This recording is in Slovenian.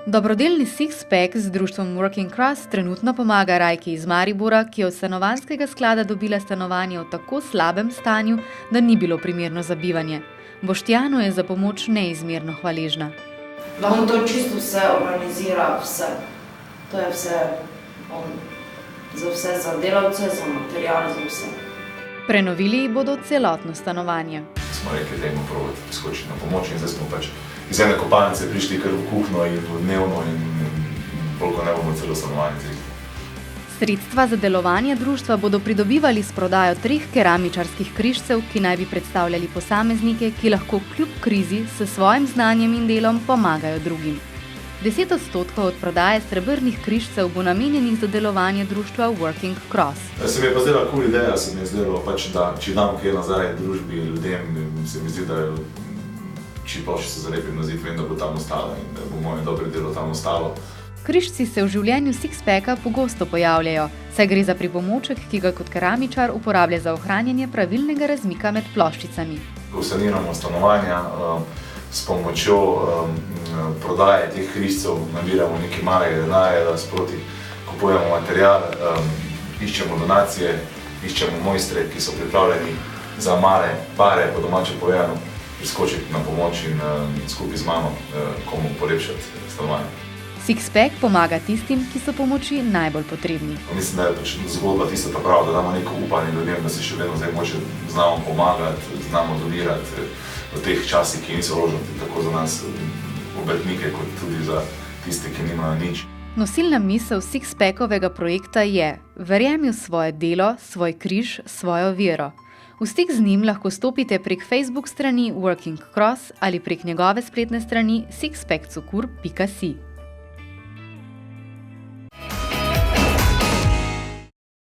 Dobrodelni Sixpack z društvom Working Cross trenutno pomaga Rajki iz Maribora, ki je od stanovanjskega sklada dobila stanovanje v tako slabem stanju, da ni bilo primerno za bivanje. Boštjanu je za pomoč neizmerno hvaležna. Da on to čisto vse organizira, vse. To je vse, za vse, za delavce, za material, za vse. Prenovili bodo celotno stanovanje. Smo rekli, da imamo probati skočiti na pomoč in zdaj smo pač iz ene kopalnice prišli kar v kuhno in v dnevno in koliko ne bomo celo stanovanje zreli. Sredstva za delovanje društva bodo pridobivali s prodajo 3 keramičarskih križcev, ki naj bi predstavljali posameznike, ki lahko kljub krizi s svojim znanjem in delom pomagajo drugim. 10% od prodaje srebrnih križcev bo namenjenih za delovanje društva Working Cross. Se mi je pa zdela cool ideja, se mi je zdelo pač, da če dam kaj nazaj družbi, ljudem, se mi zdi, da je če ploščico zalepim na zid, vem, da bo tam ostala in da bo moje dobre delo tam ostalo. Križci se v življenju Sixpacka pogosto pojavljajo, saj gre za pripomoček, ki ga kot keramičar uporablja za ohranjanje pravilnega razmika med ploščicami. Ko saniramo stanovanja, s pomočjo prodaje teh križcev nabiramo nekaj malega denarja, da sproti kupujemo material, iščemo donacije, iščemo mojstre, ki so pripravljeni za male pare, po domače povedano, priskočiti na pomoč in skupaj z mano komu polepšati stanovanje. Sixpack pomaga tistim, ki so pomoči najbolj potrebni. Mislim, da je pač zgodba tista ta prava, da damo neko upanje ljudem, da si še vedno zdaj moče znamo pomagati, znamo donirati v teh časih, ki niso rožnati tako za nas obrtnike, kot tudi za tiste, ki nimajo nič. Nosilna misel Sixpackovega projekta je: verjemi v svoje delo, svoj križ, svojo vero. V stik z njim lahko stopite prek Facebook strani Working Cross ali prek njegove spletne strani sixpackcukur.si.